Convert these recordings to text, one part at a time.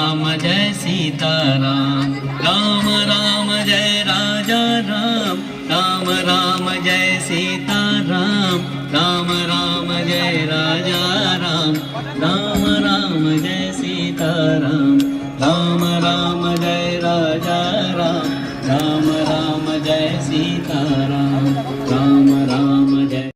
राम जय सीताराम, राम राम जय राजा राम, राम राम जय सीताराम, राम राम जय राजा राम, राम राम जय सीताराम, राम राम जय राजा राम, राम राम जय सीताराम, राम राम जय।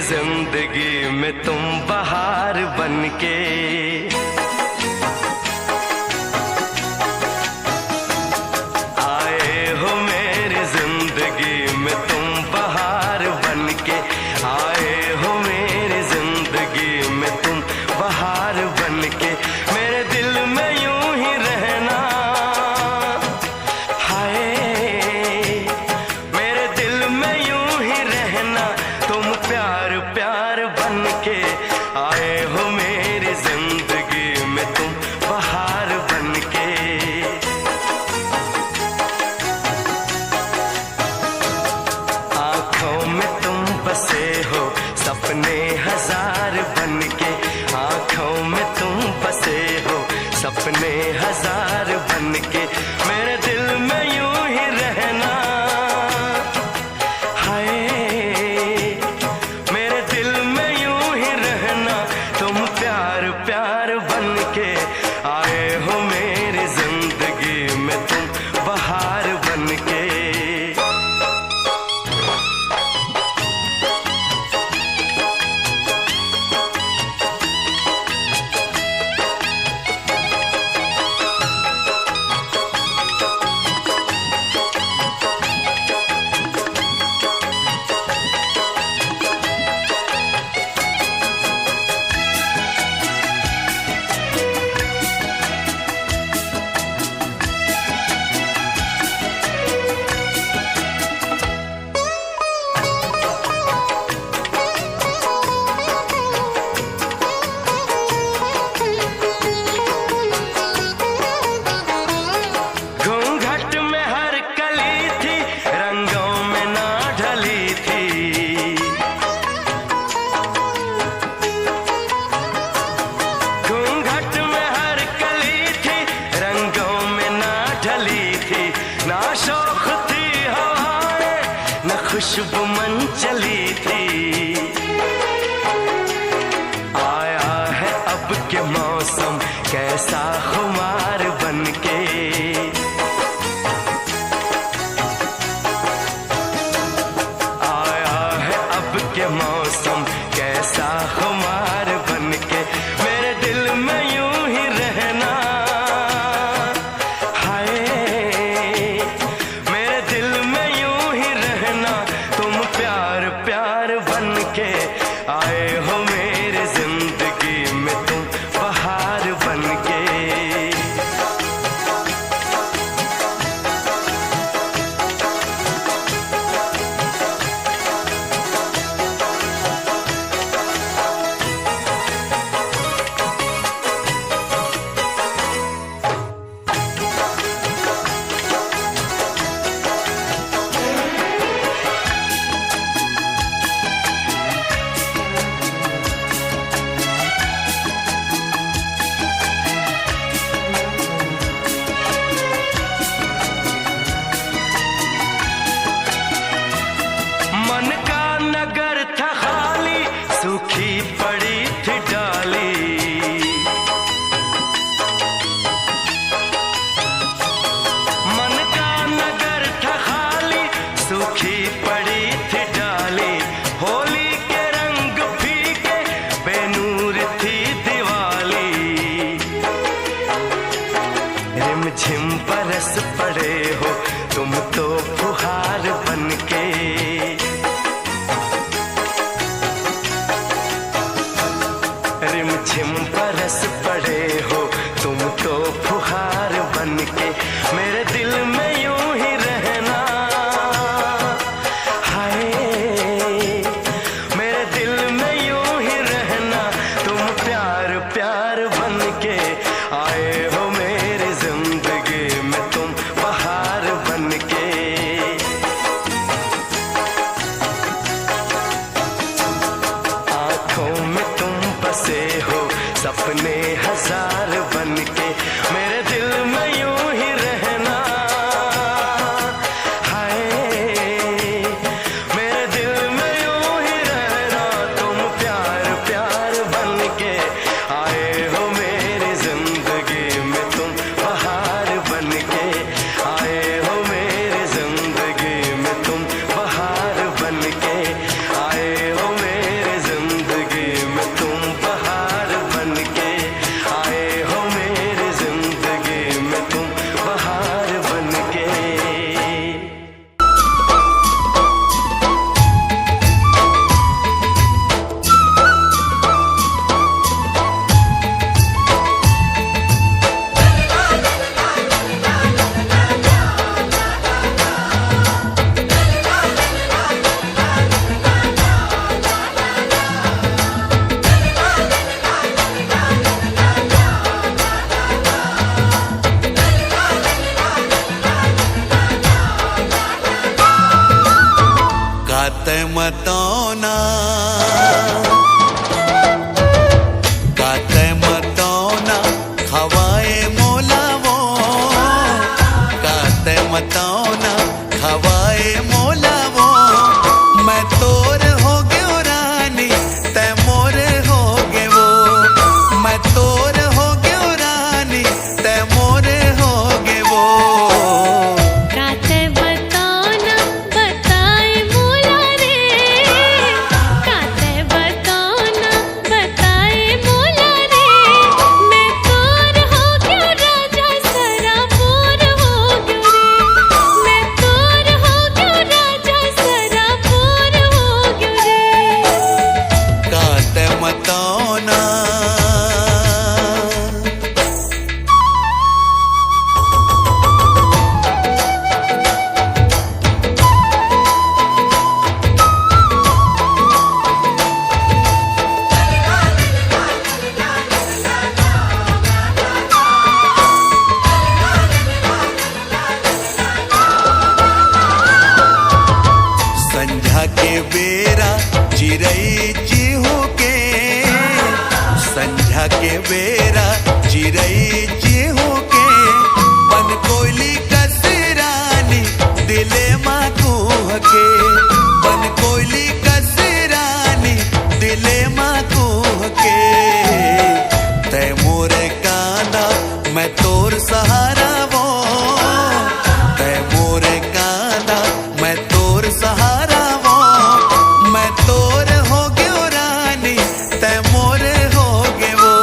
जिंदगी में तुम बहार बनके, आए हो मेरी जिंदगी में तुम बहार बनके, आए हो मेरी जिंदगी में तुम बहार बनके, मेरे दिल में यूं ही रहना, हाय मेरे दिल में यूं ही रहना, तुम प्यार प्यार बनके, आए हो मेरी जिंदगी में तुम बहार बनके। आंखों में तुम बसे हो सपने हजार बनके, आंखों में तुम बसे हो सपने हजार बनके, मेरे दिल में यूं ही रहना, हाय मेरे दिल में यूं ही रहना, तुम प्यार प्यार बनके, आए हो मेरी जिंदगी में तुम बहार बनके। ना शौक थी हवाएं न खुशबू मन चली थी, आया है अब के मौसम कैसा खुमार बनके, आया है अब के मौसम कैसा खुमार बनके, मेरे दिल में यूं ही रहना, प्यार बनके, आए हो मेरी जिंदगी में तुम बहार बनके। रिमझिम बरस पड़े हो तुम तो फुहार बनके। रिमझिम बरस पड़े हो तुम तो फुहार बनके। मेरे दिल में यूं ही रहना, हाय मेरे दिल में यूं ही रहना। तुम प्यार प्यार बनके आए हो मेरी जिंदगी में, तुम बहार बनके। आंखों में तुम बसे हो सपने हजार बनके। मेरे दिल में यूं ही रहना, हाय मेरे दिल में यूं ही रहना। तुम प्यार प्यार बनके आए हो मेरी जिंदगी में, तुम बहार बनके आए हो मेरी जिंदगी में, तुम बहार बनके आए हो मेरी जिंदगी में, तुम बहार बनके आए हो मेरी जिंदगी में, तुम बहार बनके। काते मतौना, काते मतौना खवाए मोलावो। काते मतौना खवाए मोलावो। मैं तोर हो गयो रानी ते मोर हो गे वो। मैं तोर हो गयो रानी ते मोर हो गे वो। काते बताना बताए मोला रे। काते बताना बताए मोला रे। मैं तोर हो गयो राजा सरापुर हो गयो रे। मैं तोर हो गयो राजा सरापुर हो गयो रे। काते मतौना। संझा के बेरा चिरई चिहू के। संझा के बेरा चिरई चिहू के। बन कोयली कसरानी दिले माँ कुह के। बन कोयली कसरानी दिले माँ कुह के। तै मोरे कांदा मैं तोर सहारा वो। तै मोरे कांदा मैं तोर सहारा वो। मैं तोर हो गयो रानी तै मोर हो गे वो।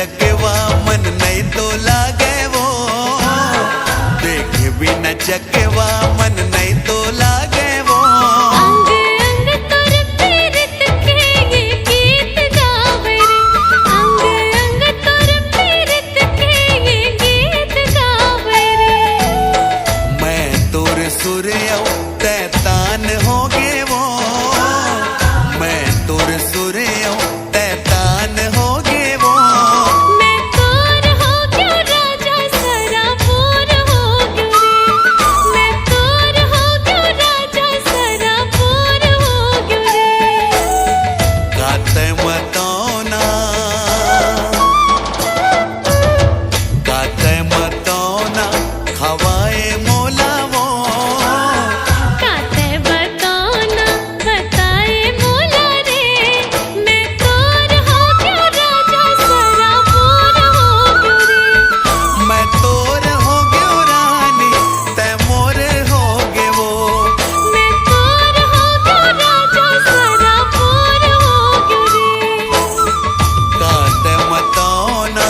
जगवा मन नहीं तो लागे वो, देखे बिना जगवा मन नहीं तो लागे वो। अंग अंग तुर पीरत के ये गीत गावे रे, अंग अंग तुर पीरत के ये गीत गावे रे। मैं तोर सुरयौ तै तान होगे वो, मैं तोर सुरयौ तै तान होगे वो। मैं तोर हो गयो राजा सरापुर हो गयो रे, मैं तोर हो गयो राजा सरापुर हो गयो रे। गाते मतौना, गाते मतौना खवाए मोला वो। काते बताना बताए मोला रे, मैं तोर हो गयो राजा सरापुर हो गयो रे। मैं तोर हो गयो रानी तै मोर होगे वो। मैं तोर हो गयो राजा सरापुर हो गयो रे। गाते मतौना।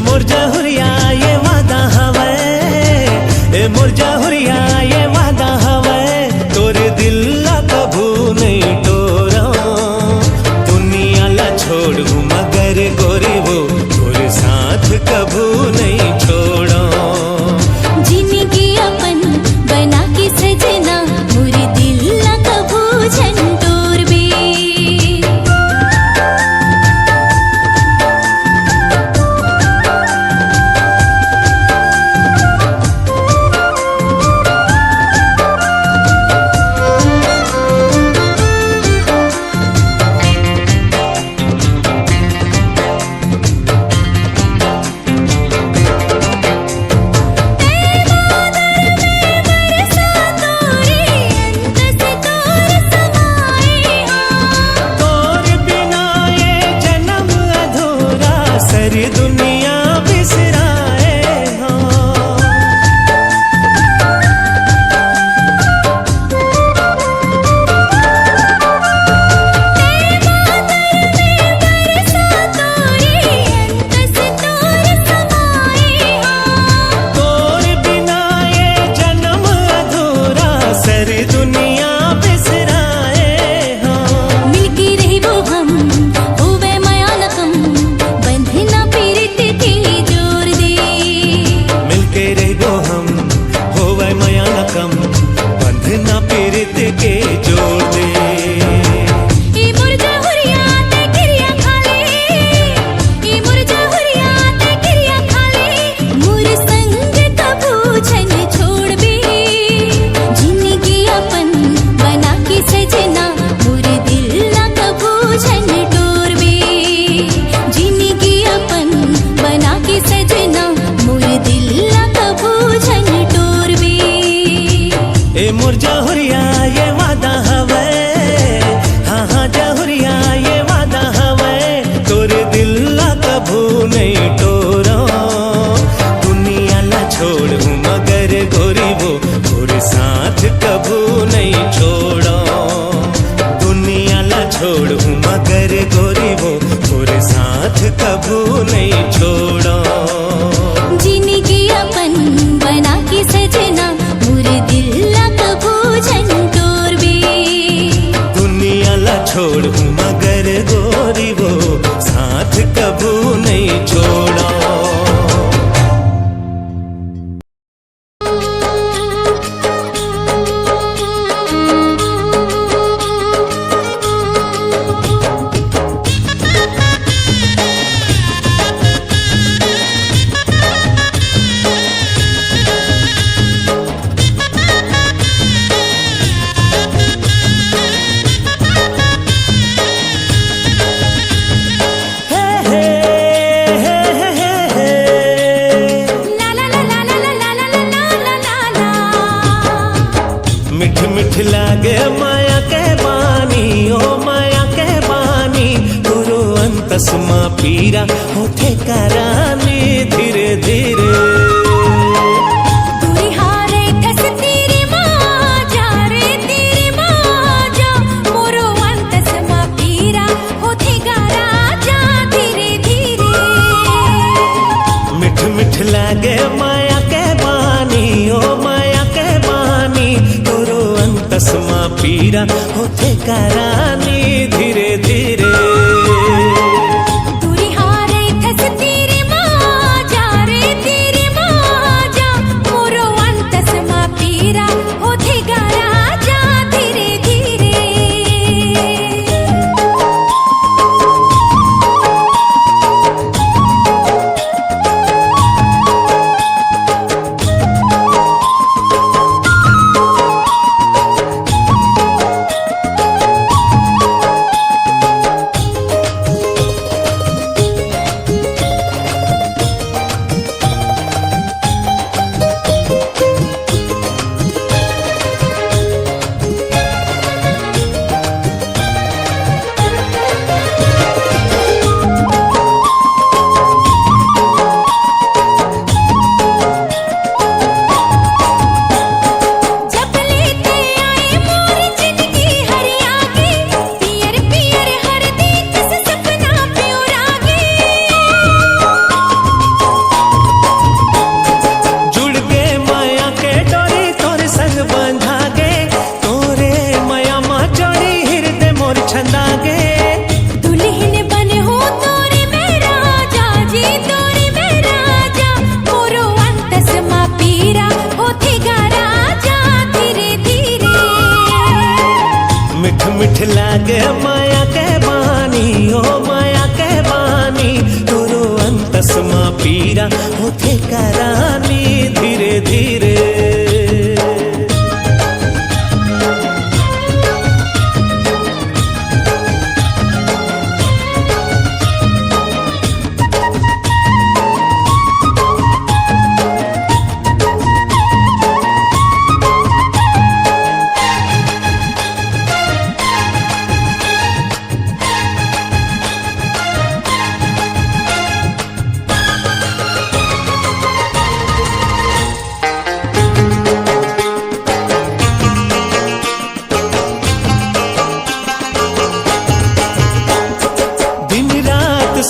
मोर जहुरिया ये वादा हवे, ए मोर जहुरिया ये वादा हवे, तोरे दिल ला कभू नहीं टोरा। दुनिया ला छोड़ू मगर गोरी वो तोरे साथ कभू नहीं छोड़ा। जिंदगी अपन बना के सजना, मोरे दिल ला कभू झंटोर बे। दुनिया बिसराए हो, तोर बिना ये जन्म अधूरा, सारी दुनिया बिसराए हो। मिलके रही वो हम होवे माया न कम, बंधना पीरित के जोर दे। मिलके रहो हम होवे माया न कम, बंधना पीरित के जोड़ दे। ई मोर जहुरिया ते गिरिया खाले, ई मोर जहुरिया ते गिरिया खाले, मोर संग कभू छन छोड़ बे। जिंदगी अपन बना के सजना, मोर दिल ला कभू छन टोर बे। जिंदगी अपन बना के सजना, मोर दिल ला कभू छन टोर बे। ए मोर जहुरिया ये वादा हवे, हाँ हाँ जहुरिया ये वादा हवे, तोरे दिल ला कभू नहीं टोरा। दुनिया ला छोड़ू मगर गोरी वो तोरे साथ कभू नहीं छोड़ा। दुनिया ला छोड़ू मगर गोरी वो तोरे साथ कभू नहीं छोड़ा। जिंदगी अपन बना के सजना, मोर दिल ला कभू झंटोर बे। दुनिया ला छोड़ू मगर गोरी वो साथ कभू नहीं छोड़ा। ला ला ला ला ला ला ला ला ला ला ला। मिठ मिठ लागे माया के बानी, ओ माया के बानी, गुरु अंतस मा पीरा होठे करानी धीरे धीरे। दूरी हारे कस तेरी माँ जा रे तेरी माँ जा, मोरो अंतस मा पीरा होथे गारा जा धीरे धीरे। मिठ मिठ लागे माया के बानी, ओ माया के बानी, गुरु अंतस मा पीरा होठे करानी धीरे धीरे। दूरी हारे कस तेरी माँ जा रे तेरी माँ जा, मोरो अंतस मा पीरा होथे गारा जा धीरे धीरे। लागे माया के बानी ओ माया के बानी तोरो अंतसमा पीरा होथे करानी धीरे धीरे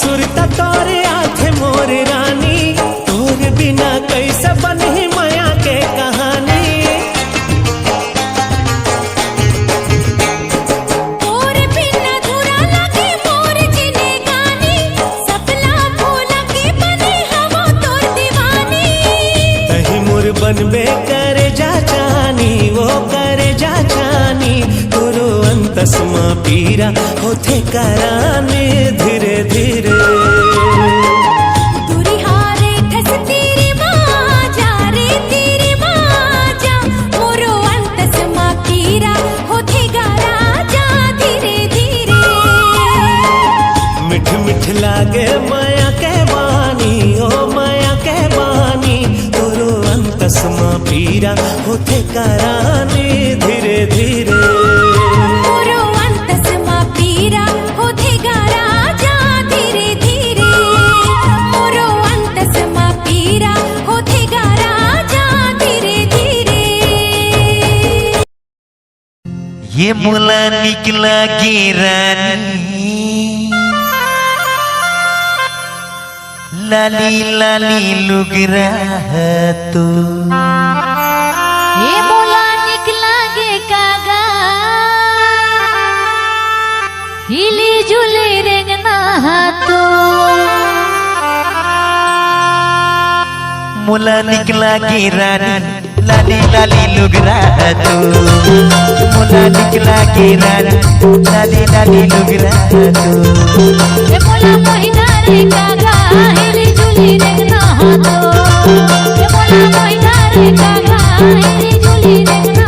सुरता तोरे आथे मोर रानी तोरे बिना कैसे बनी माया के कहानी तोरे बिना धुरा लगे मोर जिने गानी सपना भूला के बने हवो तोर दीवानी तही मोर बनबे करे जा जानी वो करे जा जानी तोरो अंतसमा पीरा होथे कराने धीरे धीरे दूरी हारे ठस तेरी बाजा रे तेरी बाजा मोरो अंतसमा पीरा होथे गारा जा धीरे धीरे मिठ मिठ लागे माया के बानी ओ माया के बानी तोरो अंतसमा पीरा होथे कराने धीरे धीरे मोरो अंतसमा पीरा होथे गारा जा धीरे धीरे मोरो अंतसमा पीरा होथे गारा जा धीरे धीरे ये मुला निकला की रानी लाली लाली लुगरा तो ये बोला निकला गे कागा हिली जुली रेंगना तो मुला निकला की रानी लाली लाली लुगरा तो मुला निकला की रानी लाली लाली लुगरा तो ये बोला मोहिना रे कागा हिली जुली रेंगना तो ये बोला मोहिना रे कागा हिली जुली रेंगना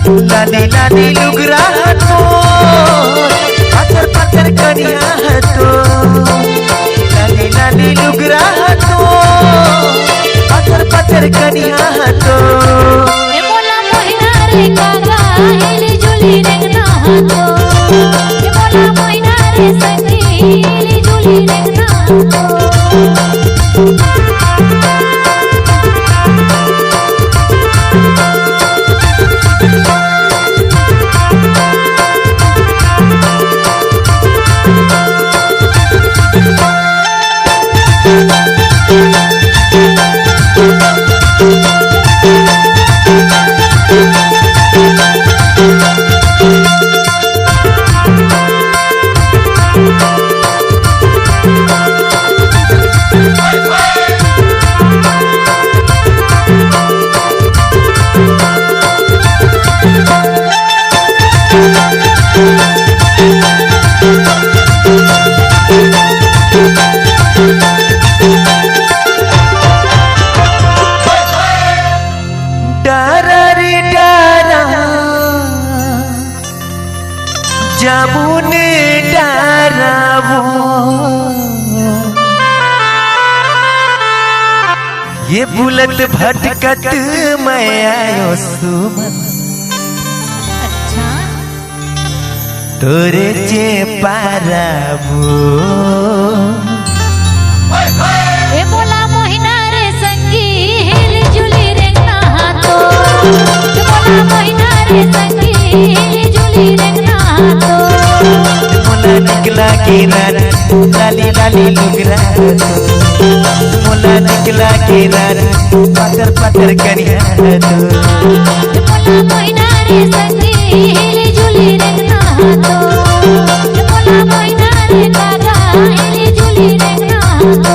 तो लाली लाली लुगरा तो पत्थर पत्थर कनिया तो लाली लाली लुगरा तो पत्थर पत्थर कनिया तो ये बोला मोहिना रे कागा हिली जुली रेंगना तो ये बोला मोहिना रे संगी हिली जुली रेंगना तो जामुन डारावो ये बुलत भटकत मैं आयो सुमन अच्छा तोरे जे पारावो ए बोला मोहिना रे संगी हिली जुली रेंगना तो ए बोला मोहिना रे संगी हिली जुली रेंगना तो मुला निकला की रानी लाली लाली लुगरा तो मुला निकला की रानी पत्थर पत्थर कनिया तो ए बोला मोहिना रे संगी हिली जुली रेंगना तो ए बोला मोहिना रे कागा हिली जुली रेंगना तो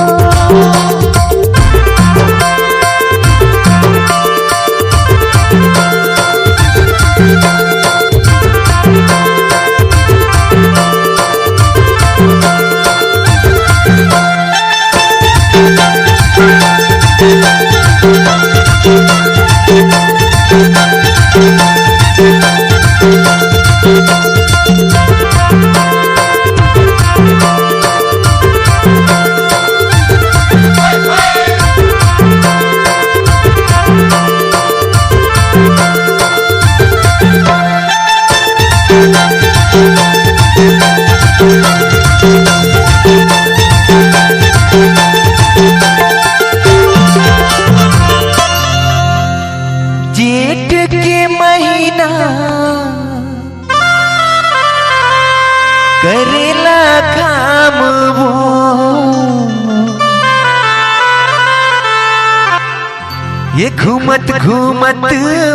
ये घूमत घूमत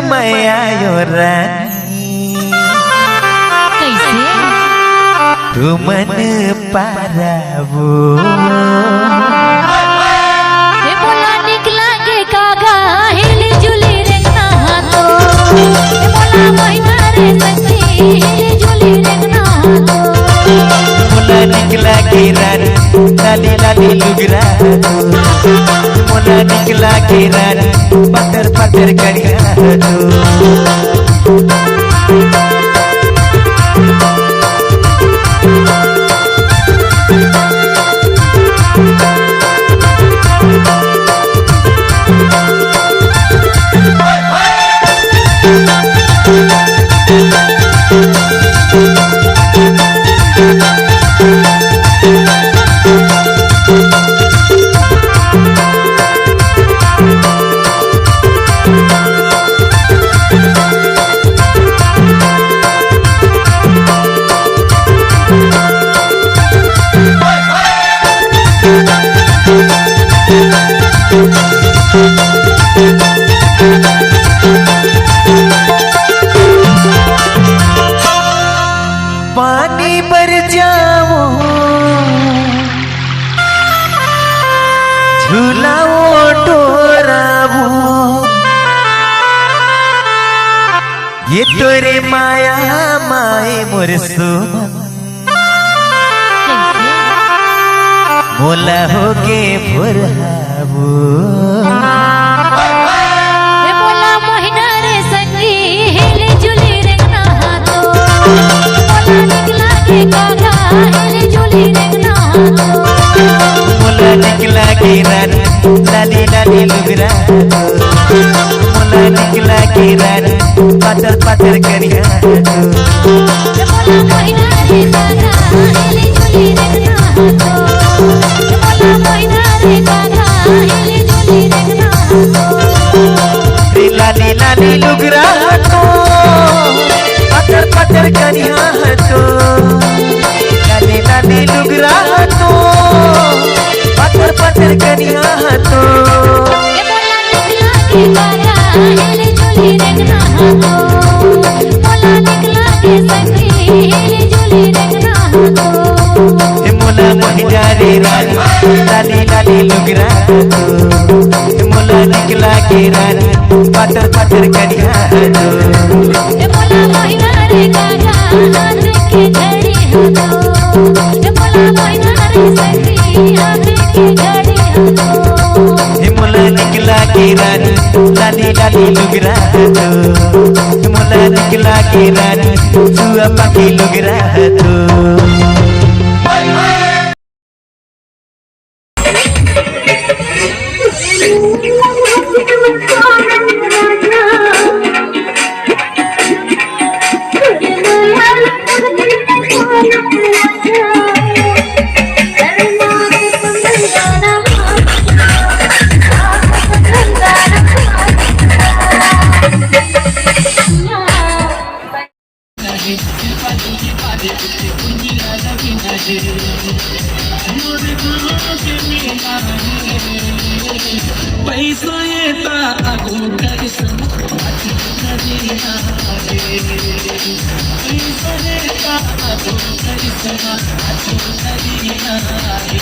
मैं आयो रानी, कैसे तू मन पारावो। हे बोला निकला के कागा हिली जुली रेंगना तो, हे बोला महीना रे संगी हिली जुली रेंगना तो, मोला निकला के रानी लाली लाली लुगरा दो, मोला निकला के रानी पत्थर पत्थर करिया दो। पानी भर जाओ झूलाओ डोरावो, ये तोरे माया माए मोर सोमन, मोला होगे भोरावो। हे बोला महीना रे संगी हिली जुली रेंगना तो, बोला निकला के कागा हिली जुली रेंगना तो, मोला निकला के रानी लाली लाली लुगरा दो, मोला निकला के रानी पत्थर पत्थर करिया दो। हे बोला महीना रे कागा हिली जुली रेंगना तो, हे बोला महीना रे कागा हिली जुली रेंगना तो, रे लाली लाली लुगरा तो पत्थर पत्थर करिया तो, लाली लाली लुगरा तो पत्थर पत्थर करिया तो। हे बोला निकला के कागा हिली जुली रेंगना तो, बोला निकला के संगी हिली जुली रेंगना तो, हे मोला महिना रे रानी लाली लाली लुगरा दो, हे मोला निकला के रानी पत्थर पत्थर करिया दो। हे बोला महीना रे कागा हाथ की घड़ी हो दो, हे बोला महीना रे संगी हाथ की घड़ी हो दो, हे मोला निकला के रानी लाली लाली लुगरा दो, हे मोला निकला के रानी जुआ पाकी लुगरा दो। पैसा येता अगोदर पैसा येता अगोदर